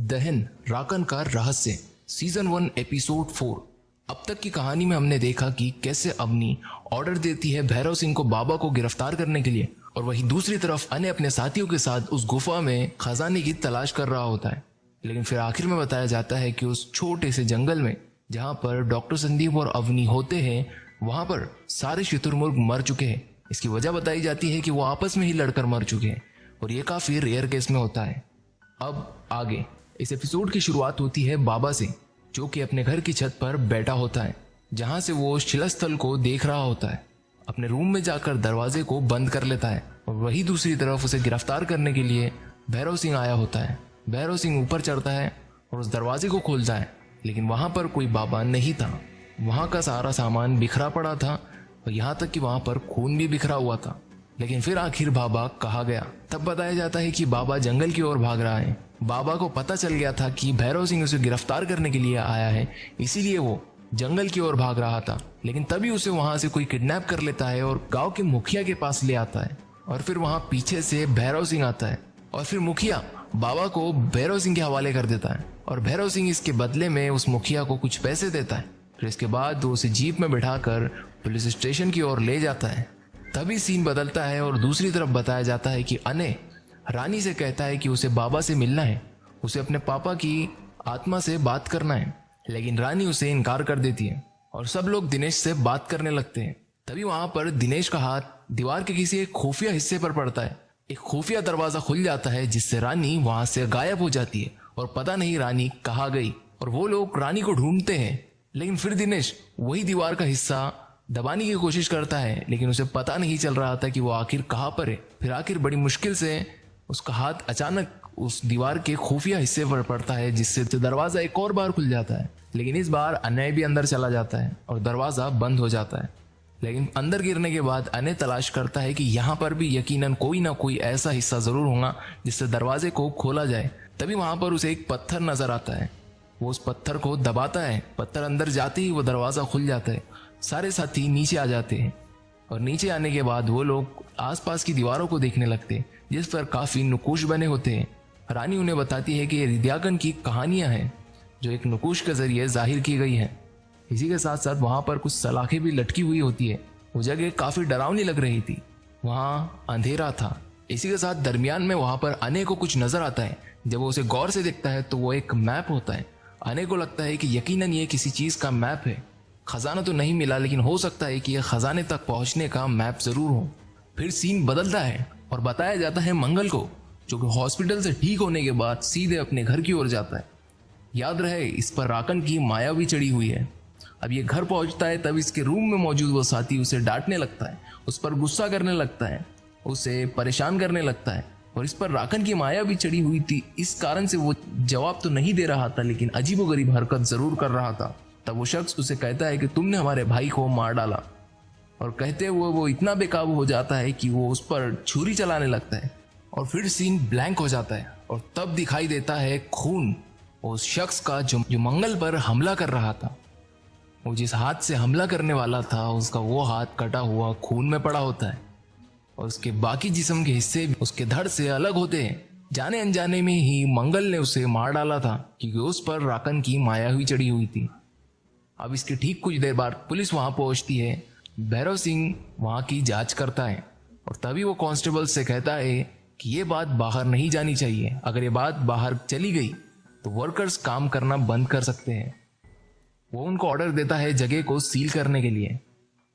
दहन राकन का रहस्य सीजन 1 एपिसोड 4। अब तक की कहानी में हमने देखा कि कैसे अवनी ऑर्डर देती है भैरव सिंह को बाबा को गिरफ्तार करने के लिए, और वहीं दूसरी तरफ अने अपने साथियों के साथ उस गुफा में खजाने की तलाश कर रहा होता है। लेकिन फिर आखिर में बताया जाता है कि उस छोटे से जंगल में जहां पर डॉक्टर संदीप और अवनी होते हैं वहां पर सारे शुतुरमुर्ग मर चुके हैं। इसकी वजह बताई जाती है कि वो आपस में ही लड़कर मर चुके हैं और ये काफी रेयर केस में होता है। अब आगे इस एपिसोड की शुरुआत होती है बाबा से, जो कि अपने घर की छत पर बैठा होता है जहां से वो शिलास्थल को देख रहा होता है। अपने रूम में जाकर दरवाजे को बंद कर लेता है और वही दूसरी तरफ उसे गिरफ्तार करने के लिए भैरव सिंह आया होता है। भैरव सिंह ऊपर चढ़ता है और उस दरवाजे को खोलता है, लेकिन वहां पर कोई बाबा नहीं था। वहां का सारा सामान बिखरा पड़ा था और यहाँ तक कि वहां पर खून भी बिखरा हुआ था। लेकिन फिर आखिर बाबा कहा गया। तब बताया जाता है कि बाबा जंगल की ओर भाग रहा है। बाबा को पता चल गया था कि भैरव सिंह उसे गिरफ्तार करने के लिए आया है, इसीलिए वो जंगल की ओर भाग रहा था। लेकिन तभी उसे वहां से कोई किडनैप कर लेता है और गांव के मुखिया के पास ले आता है। और फिर वहां पीछे से भैरव सिंह आता है और फिर मुखिया बाबा को भैरव सिंह के हवाले कर देता है और भैरव सिंह इसके बदले में उस मुखिया को कुछ पैसे देता है। फिर इसके बाद वो उसे जीप में बिठाकर पुलिस स्टेशन की ओर ले जाता है। तभी सीन बदलता है और दूसरी तरफ बताया जाता है कि अने रानी से कहता है कि उसे बाबा से मिलना है, उसे अपने पापा की आत्मा से बात करना है। लेकिन रानी उसे इनकार कर देती है और सब लोग दिनेश से बात करने लगते हैं। तभी वहां पर दिनेश का हाथ दीवार के किसी एक खुफिया हिस्से पर पड़ता है। एक खुफिया दरवाजा खुल जाता है जिससे रानी वहां से गायब हो जाती है और पता नहीं रानी कहाँ गई। और वो लोग रानी को ढूंढते हैं, लेकिन फिर दिनेश वही दीवार का हिस्सा दबाने की कोशिश करता है, लेकिन उसे पता नहीं चल रहा था कि वो आखिर कहाँ पर है। फिर आखिर बड़ी मुश्किल से उसका हाथ अचानक उस दीवार के खुफिया हिस्से पर पड़ता है, जिससे दरवाजा एक और बार खुल जाता है। लेकिन इस बार अनय भी अंदर चला जाता है और दरवाजा बंद हो जाता है। लेकिन अंदर गिरने के बाद अनय तलाश करता है कि यहाँ पर भी यकीनन कोई ना कोई ऐसा हिस्सा जरूर होगा जिससे दरवाजे को खोला जाए। तभी वहां पर उसे एक पत्थर नजर आता है। वो उस पत्थर को दबाता है। पत्थर अंदर जाते ही वो दरवाजा खुल जाता है। सारे साथी नीचे आ जाते हैं और नीचे आने के बाद वो लोग आसपास की दीवारों को देखने लगते हैं जिस पर काफी नकुश बने होते हैं। रानी उन्हें बताती है कि ये रिद्यागन की कहानियां हैं जो एक नकुश के जरिए जाहिर की गई है। इसी के साथ साथ वहां पर कुछ सलाखें भी लटकी हुई होती है। वो जगह काफी डरावनी लग रही थी। वहां अंधेरा था। इसी के साथ दरमियान में वहां पर अने को कुछ नजर आता है। जब वो उसे गौर से देखता है तो वो एक मैप होता है। अने को लगता है कि यकीनन ये किसी चीज का मैप है। खजाना तो नहीं मिला, लेकिन हो सकता है कि यह खजाने तक पहुंचने का मैप जरूर हो। फिर सीन बदलता है और बताया जाता है मंगल को, जो कि हॉस्पिटल से ठीक होने के बाद सीधे अपने घर की ओर जाता है। याद रहे इस पर राकन की माया भी चढ़ी हुई है। अब ये घर पहुंचता है तब इसके रूम में मौजूद वो साथी उसे डांटने लगता है, उस पर गुस्सा करने लगता है, उसे परेशान करने लगता है। और इस पर राकन की माया भी चढ़ी हुई थी, इस कारण से वो जवाब तो नहीं दे रहा था, लेकिन अजीबोगरीब हरकत जरूर कर रहा था। तब वो शख्स उसे कहता है कि तुमने हमारे भाई को मार डाला, और कहते हुए वो इतना बेकाबू हो जाता है कि वो उस पर छुरी चलाने लगता है। और फिर सीन ब्लैंक हो जाता है और तब दिखाई देता है खून उस शख्स का जो मंगल पर हमला कर रहा था। वो जिस हाथ से हमला करने वाला था उसका वो हाथ कटा हुआ खून में पड़ा होता है और उसके बाकी जिस्म के हिस्से भी उसके धड़ से अलग होते हैं। जाने अनजाने में ही मंगल ने उसे मार डाला था क्योंकि उस पर राकन की माया हुई चढ़ी हुई थी। अब इसके ठीक कुछ देर बाद पुलिस वहां पहुंचती है। भैरव सिंह वहां की जांच करता है और तभी वो कांस्टेबल से कहता है कि ये बात बाहर नहीं जानी चाहिए। अगर ये बात बाहर चली गई तो वर्कर्स काम करना बंद कर सकते हैं। वो उनको ऑर्डर देता है जगह को सील करने के लिए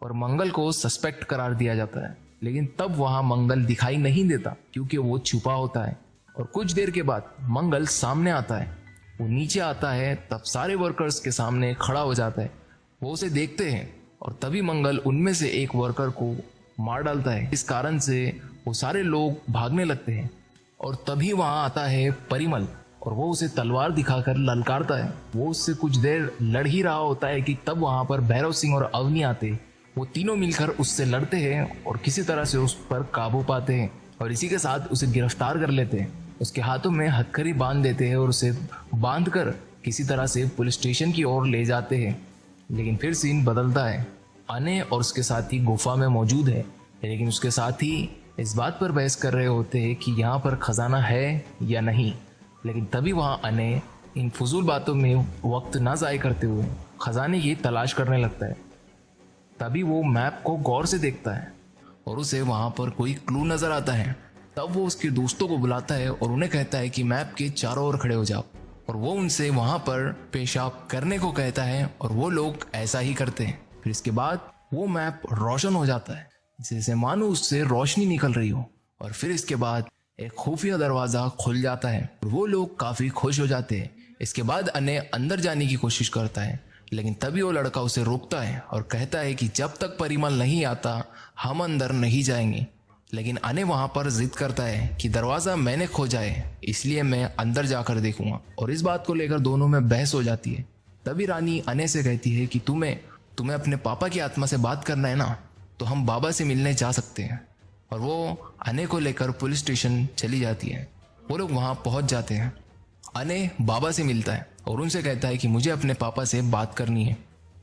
और मंगल को सस्पेक्ट करार दिया जाता है। लेकिन तब वहां मंगल दिखाई नहीं देता क्योंकि वो छुपा होता है। और कुछ देर के बाद मंगल सामने आता है। वो नीचे आता है तब सारे वर्कर्स के सामने खड़ा हो जाता है। वो उसे देखते हैं और तभी मंगल उनमें से एक वर्कर को मार डालता है। इस कारण से वो सारे लोग भागने लगते हैं और तभी वहां आता है परिमल और वो उसे तलवार दिखाकर ललकारता है। वो उससे कुछ देर लड़ ही रहा होता है कि तब वहां पर भैरव सिंह और अवनी आते। वो तीनों मिलकर उससे लड़ते हैं और किसी तरह से उस पर काबू पाते हैं और इसी के साथ उसे गिरफ्तार कर लेते हैं। उसके हाथों में हथकड़ी बांध देते हैं और उसे बांधकर किसी तरह से पुलिस स्टेशन की ओर ले जाते हैं। लेकिन फिर सीन बदलता है। अने और उसके साथी गुफा में मौजूद है, लेकिन उसके साथी इस बात पर बहस कर रहे होते हैं कि यहाँ पर खजाना है या नहीं। लेकिन तभी वहाँ अने इन फजूल बातों में वक्त ना ज़ाय करते हुए खजाने की तलाश करने लगता है। तभी वो मैप को गौर से देखता है और उसे वहाँ पर कोई क्लू नज़र आता है। तब वो उसके दोस्तों को बुलाता है और उन्हें कहता है कि मैप के चारों ओर खड़े हो जाओ, और वो उनसे वहाँ पर पेशाब करने को कहता है और वो लोग ऐसा ही करते हैं। फिर इसके बाद वो मैप रोशन हो जाता है, जैसे मानो उससे रोशनी निकल रही हो, और फिर इसके बाद एक खुफिया दरवाज़ा खुल जाता है और वो लोग काफ़ी खुश हो जाते हैं। इसके बाद अने अंदर जाने की कोशिश करता है, लेकिन तभी वो लड़का उसे रोकता है और कहता है कि जब तक परिमल नहीं आता हम अंदर नहीं जाएंगे। लेकिन अने वहाँ पर जिद करता है कि दरवाज़ा मैंने खोजा है, इसलिए मैं अंदर जाकर देखूंगा, और इस बात को लेकर दोनों में बहस हो जाती है। तभी रानी अने से कहती है कि तुम्हें अपने पापा की आत्मा से बात करना है ना, तो हम बाबा से मिलने जा सकते हैं। और वो अने को लेकर पुलिस स्टेशन चली जाती है। वो लोग वहाँ पहुँच जाते हैं। अने बाबा से मिलता है और उनसे कहता है कि मुझे अपने पापा से बात करनी है।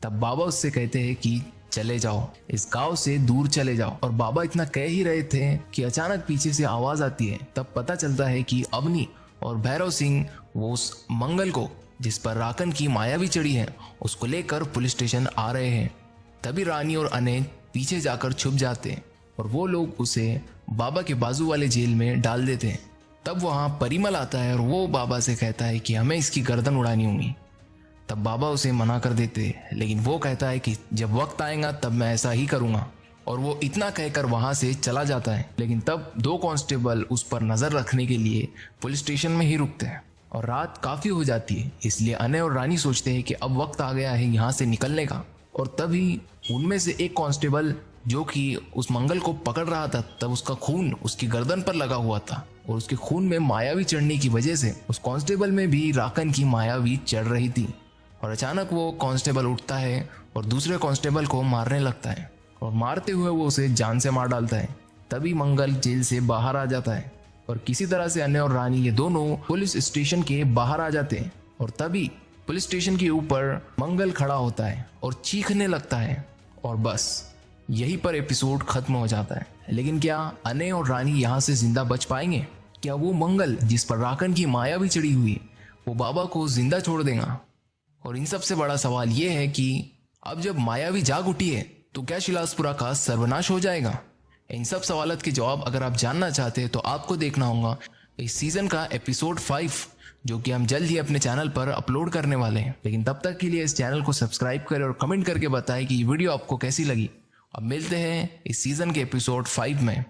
तब बाबा उससे कहते हैं कि चले जाओ, इस गांव से दूर चले जाओ। और बाबा इतना कह ही रहे थे कि अचानक पीछे से आवाज आती है। तब पता चलता है कि अवनी और भैरव सिंह वो उस मंगल को जिस पर राकन की माया भी चढ़ी है उसको लेकर पुलिस स्टेशन आ रहे हैं। तभी रानी और अने पीछे जाकर छुप जाते हैं और वो लोग उसे बाबा के बाजू वाले जेल में डाल देते हैं। तब वहाँ परिमल आता है और वो बाबा से कहता है कि हमें इसकी गर्दन उड़ानी होगी। तब बाबा उसे मना कर देते, लेकिन वो कहता है कि जब वक्त आएगा तब मैं ऐसा ही करूँगा, और वो इतना कहकर वहाँ से चला जाता है। लेकिन तब 2 कांस्टेबल उस पर नज़र रखने के लिए पुलिस स्टेशन में ही रुकते हैं और रात काफ़ी हो जाती है, इसलिए अने और रानी सोचते हैं कि अब वक्त आ गया है यहाँ से निकलने का। और तभी उनमें से एक कांस्टेबल जो कि उस मंगल को पकड़ रहा था, तब उसका खून उसकी गर्दन पर लगा हुआ था और उसके खून में मायावी चढ़ने की वजह से उस कांस्टेबल में भी राकन की मायावी चढ़ रही थी। और अचानक वो कांस्टेबल उठता है और दूसरे कांस्टेबल को मारने लगता है, और मारते हुए वो उसे जान से मार डालता है। तभी मंगल जेल से बाहर आ जाता है और किसी तरह से अने और रानी ये दोनों पुलिस स्टेशन के बाहर आ जाते हैं। और तभी पुलिस स्टेशन के ऊपर मंगल खड़ा होता है और चीखने लगता है, और बस यहीं पर एपिसोड खत्म हो जाता है। लेकिन क्या अने और रानी यहाँ से जिंदा बच पाएंगे? क्या वो मंगल जिस पर राकन की माया भी चढ़ी हुई वो बाबा को जिंदा छोड़ देगा? और इन सबसे बड़ा सवाल ये है कि अब जब मायावी जाग उठी है तो क्या शिलासपुरा का सर्वनाश हो जाएगा? इन सब सवालों के जवाब अगर आप जानना चाहते हैं तो आपको देखना होगा इस सीजन का एपिसोड 5, जो कि हम जल्द ही अपने चैनल पर अपलोड करने वाले हैं। लेकिन तब तक के लिए इस चैनल को सब्सक्राइब करें और कमेंट करके बताएं कि ये वीडियो आपको कैसी लगी। अब मिलते हैं इस सीजन के एपिसोड 5 में।